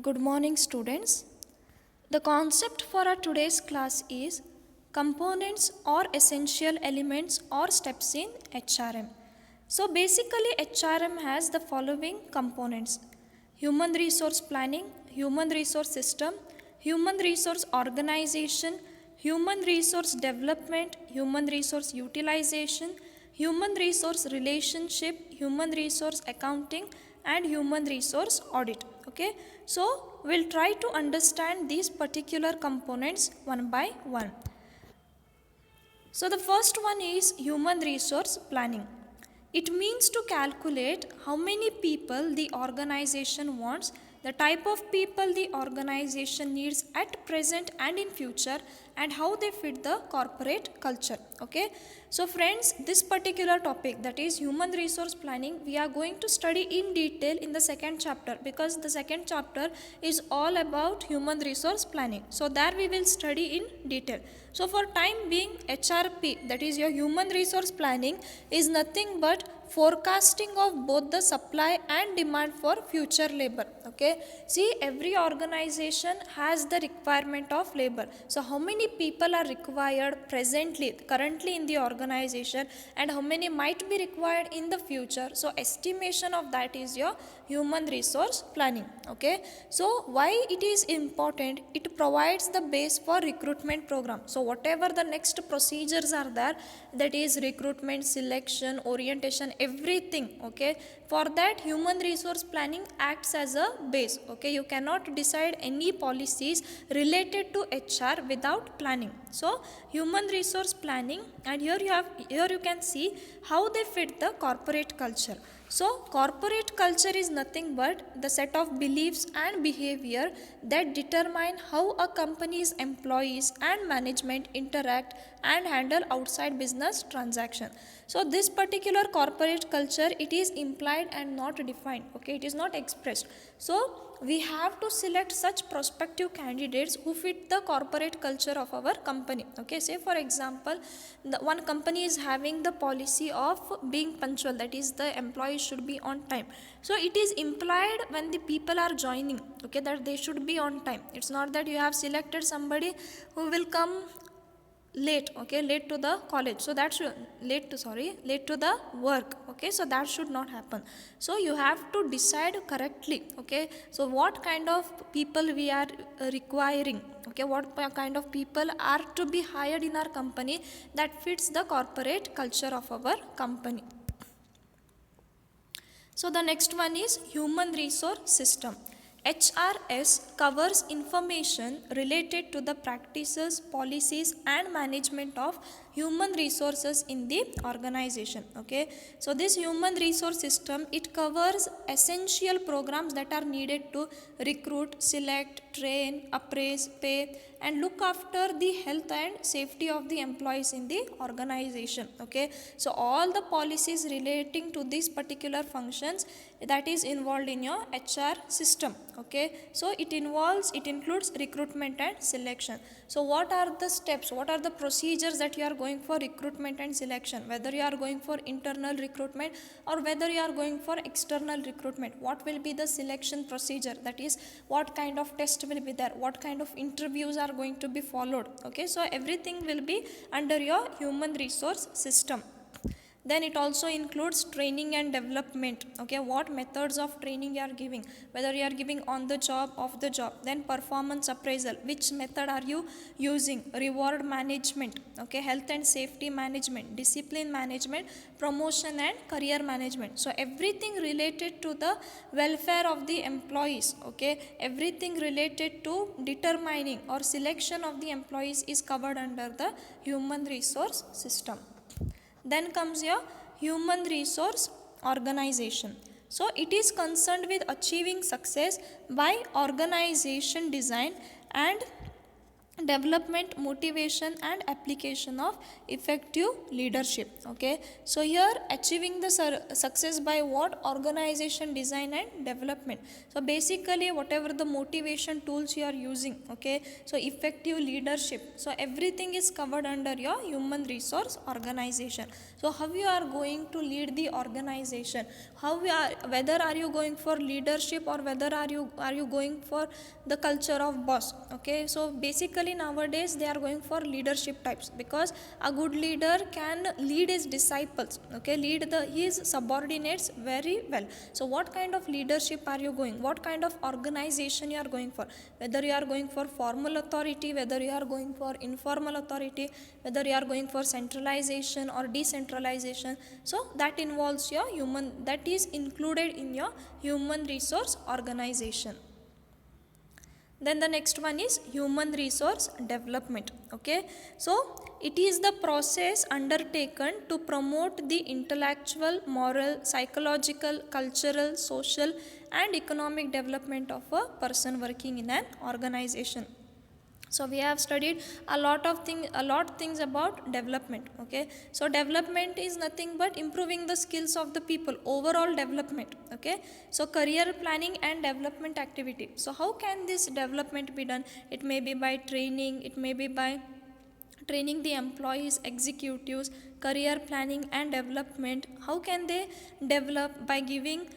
Good morning, students. The concept for our today's class is components or essential elements or steps in HRM. So basically HRM has the following components: human resource planning, human resource system, human resource organization, human resource development, human resource utilization, human resource relationship, human resource accounting, and human resource audit. Okay, so we'll try to understand these particular components one by one. So the first one is human resource planning. It means to calculate how many people the organization wants, the type of people the organization needs at present and in future, and how they fit the corporate culture. Okay, so friends, this particular topic, that is human resource planning, we are going to study in detail in the second chapter, because the second chapter is all about human resource planning. So there we will study in detail. So for time being, HRP, that is your human resource planning, is nothing but forecasting of both the supply and demand for future labor. Okay, see, every organization has the requirement of labor. So how many people are required currently in the organization, and how many might be required in the future. So estimation of that is your human resource planning. Okay, so why it is important? It provides the base for recruitment program. So whatever the next procedures are there, that is recruitment, selection, orientation, everything. Okay, for that human resource planning acts as a base. Okay, you cannot decide any policies related to HR without planning. So human resource planning, and here you can see how they fit the corporate culture. So corporate culture is nothing but the set of beliefs and behavior that determine how a company's employees and management interact and handle outside business transaction. So this particular corporate culture, it is implied and not defined. Okay, it is not expressed. So we have to select such prospective candidates who fit the corporate culture of our company. Okay, say for example, the one company is having the policy of being punctual, that is the employees should be on time. So it is implied when the people are joining, okay, that they should be on time. It's not that you have selected somebody who will come late, okay, late to the college, so that should late to the work. Okay, so that should not happen. So you have to decide correctly. Okay, so what kind of people we are requiring, okay, what kind of people are to be hired in our company that fits the corporate culture of our company. So the next one is human resource system. HRS covers information related to the practices, policies, and management of human resources in the organization. Okay, so this human resource system, it covers essential programs that are needed to recruit, select, train, appraise, pay, and look after the health and safety of the employees in the organization. Okay, so all the policies relating to these particular functions, that is involved in your HR system. Okay, so it includes recruitment and selection. So what are the steps, what are the procedures that you are going for recruitment and selection, whether you are going for internal recruitment or whether you are going for external recruitment? What will be the selection procedure, that is what kind of test will be there, what kind of interviews are going to be followed? Okay, so everything will be under your human resource system. Then it also includes training and development. Okay, what methods of training you are giving, whether you are giving on the job, off the job. Then performance appraisal, which method are you using? Reward management, okay, health and safety management, discipline management, promotion and career management. So everything related to the welfare of the employees, okay, everything related to determining or selection of the employees is covered under the human resource system. Then comes your human resource organization. So it is concerned with achieving success by organization design and development, motivation and application of effective leadership. Okay, so here achieving the success by what? Organization design and development. So basically whatever the motivation tools you are using, okay, so effective leadership, so everything is covered under your human resource organization. So how you are going to lead the organization, how we are, whether are you going for leadership or whether are you going for the culture of boss. Okay, so basically nowadays they are going for leadership types, because a good leader can lead his disciples, okay, lead his subordinates very well. So what kind of leadership are you going, what kind of organization you are going for, whether you are going for formal authority, whether you are going for informal authority, whether you are going for centralization or decentralization. So that involves your human, that is included in your human resource organization. Then the next one is human resource development. Okay, so it is the process undertaken to promote the intellectual, moral, psychological, cultural, social and economic development of a person working in an organization. So we have studied a lot things about development. Okay, so development is nothing but improving the skills of the people, overall development. Okay, so career planning and development activity. So how can this development be done? It may be by training, it may be by training the employees, executives, career planning and development. How can they develop? By giving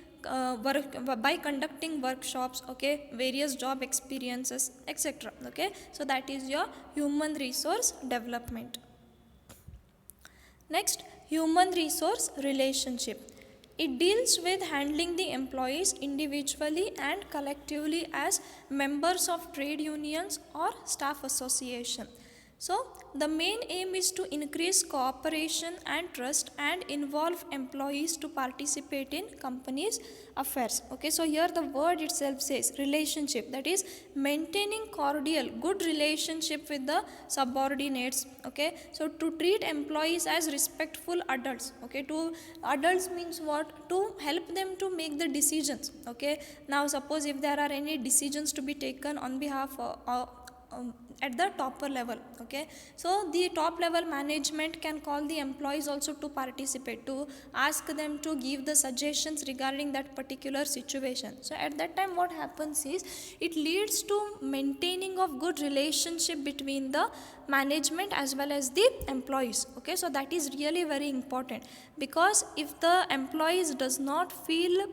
by conducting workshops, okay, various job experiences, etc. Okay, so that is your human resource development. Next, human resource relationship. It deals with handling the employees individually and collectively as members of trade unions or staff association. So the main aim is to increase cooperation and trust and involve employees to participate in company's affairs. Okay, so here the word itself says relationship, that is maintaining cordial, good relationship with the subordinates. Okay, so to treat employees as respectful adults. Okay, to adults means what? To help them to make the decisions. Okay, now suppose if there are any decisions to be taken on behalf of at the topper level. Okay, so the top level management can call the employees also to participate, to ask them to give the suggestions regarding that particular situation. So at that time what happens is, it leads to maintaining of good relationship between the management as well as the employees. Okay, so that is really very important, because if the employees does not feel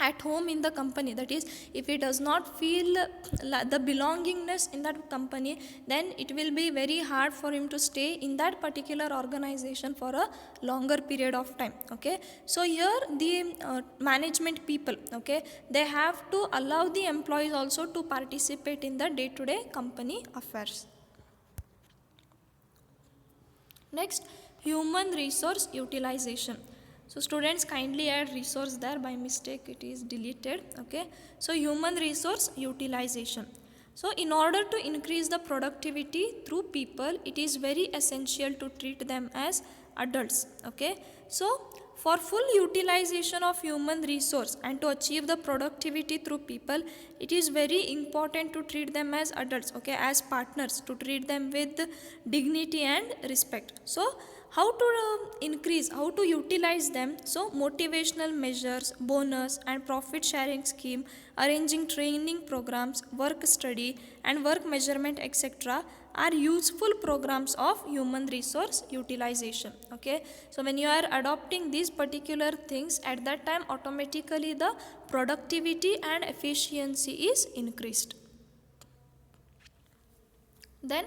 at home in the company, that is if he does not feel the belongingness in that company, then it will be very hard for him to stay in that particular organization for a longer period of time. Okay, so here the management people, okay, they have to allow the employees also to participate in the day-to-day company affairs. Next, human resource utilization. So students, kindly add resource there, by mistake it is deleted. Okay, so human resource utilization. So in order to increase the productivity through people, it is very essential to treat them as adults. Okay, so for full utilization of human resource and to achieve the productivity through people, it is very important to treat them as adults, okay, as partners, to treat them with dignity and respect. So how to increase, how to utilize them? So motivational measures, bonus and profit sharing scheme, arranging training programs, work study and work measurement, etc. are useful programs of human resource utilization. Okay, so when you are adopting these particular things, at that time automatically the productivity and efficiency is increased. Then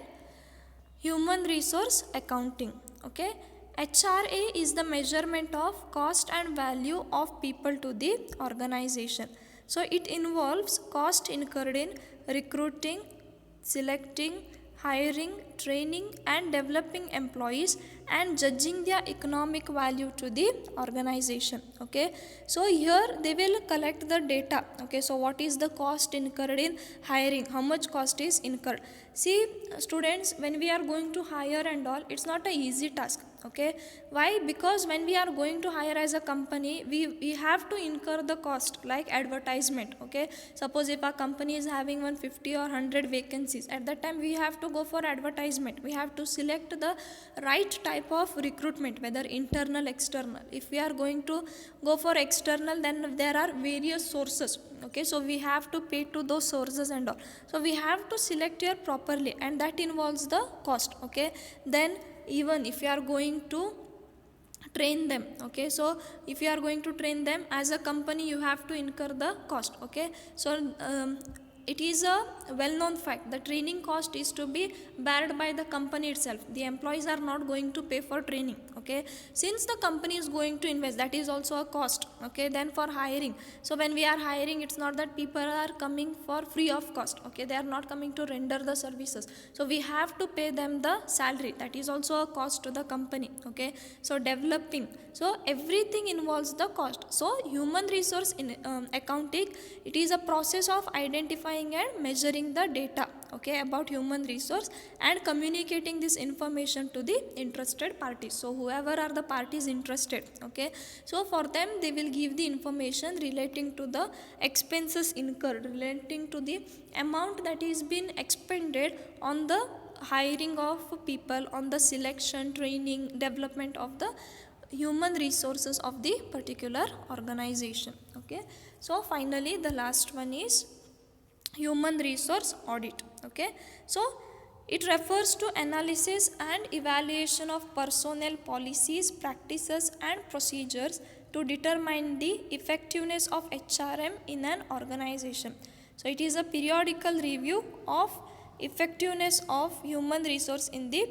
human resource accounting. Okay, HRA is the measurement of cost and value of people to the organization. So it involves cost incurred in recruiting, selecting, hiring, training and developing employees and judging their economic value to the organization. Okay, so here they will collect the data. Okay, so what is the cost incurred in hiring, how much cost is incurred. See students, when we are going to hire and all, it's not a easy task. Okay, why? Because when we are going to hire as a company, we have to incur the cost like advertisement. Okay, suppose if a company is having 150 or 100 vacancies, at that time we have to go for advertisement. We have to select the right type of recruitment, whether internal, external. If we are going to go for external, then there are various sources. Okay, so we have to pay to those sources and all, so we have to select here properly, and that involves the cost. Okay, then even if you are going to train them, okay, so if you are going to train them as a company, you have to incur the cost. Okay, so it is a well known fact, the training cost is to be bared by the company itself. The employees are not going to pay for training. Okay, since the company is going to invest, that is also a cost. Okay, then for hiring, so when we are hiring, it's not that people are coming for free of cost. Okay, they are not coming to render the services, so we have to pay them the salary, that is also a cost to the company. Okay, so developing, so everything involves the cost. So human resource in accounting, it is a process of identifying and measuring the data, okay, about human resource, and communicating this information to the interested parties. So whoever are the parties interested, okay, so for them they will give the information relating to the expenses incurred, relating to the amount that is been expended on the hiring of people, on the selection, training, development of the human resources of the particular organization. Okay, so finally the last one is human resource audit. Okay, so it refers to analysis and evaluation of personnel policies, practices and procedures to determine the effectiveness of HRM in an organization. So it is a periodical review of effectiveness of human resource in the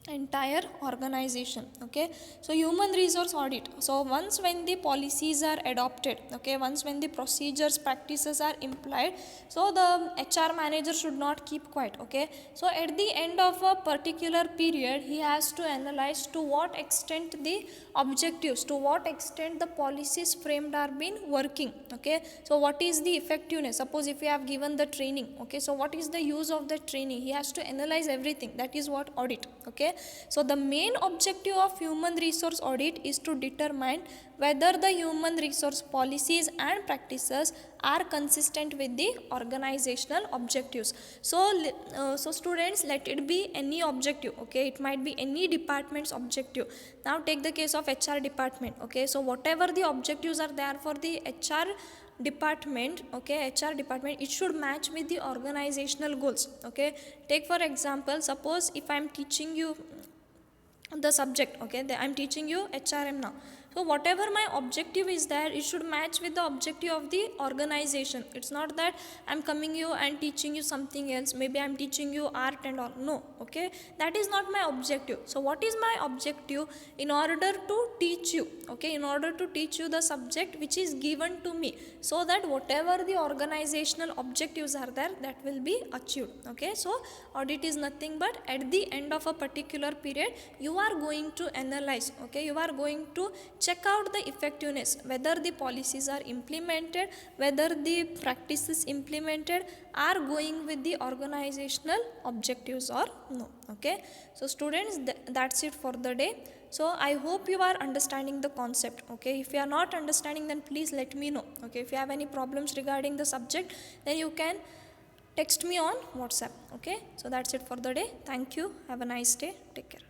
entire organization. Okay, so human resource audit, so once when the policies are adopted, okay, once when the procedures, practices are implied, so the HR manager should not keep quiet. Okay, so at the end of a particular period, he has to analyze to what extent the objectives, to what extent the policies framed are been working. Okay, so what is the effectiveness, suppose if you have given the training, okay, so what is the use of the training, he has to analyze everything. That is what audit. Okay, so the main objective of human resource audit is to determine whether the human resource policies and practices are consistent with the organizational objectives. So students, let it be any objective. Okay, it might be any department's objective. Now take the case of HR department. Okay, so whatever the objectives are there for the HR department, okay, HR department, it should match with the organizational goals. Okay, take for example, suppose if I am teaching you the subject, okay, I'm teaching you HRM now, so whatever my objective is there, it should match with the objective of the organization. It's not that I'm coming you and teaching you something else, maybe I'm teaching you art and all. No, okay, that is not my objective. So what is my objective? In order to teach you, okay, in order to teach you the subject which is given to me, so that whatever the organizational objectives are there, that will be achieved. Okay, so audit is nothing but at the end of a particular period, you are going to analyze, okay, you are going to check out the effectiveness, whether the policies are implemented, whether the practices implemented are going with the organizational objectives or no. Okay, so students, that's it for the day. So I hope you are understanding the concept. Okay, if you are not understanding, then please let me know. Okay, if you have any problems regarding the subject, then you can text me on WhatsApp. Okay, so that's it for the day. Thank you. Have a nice day. Take care.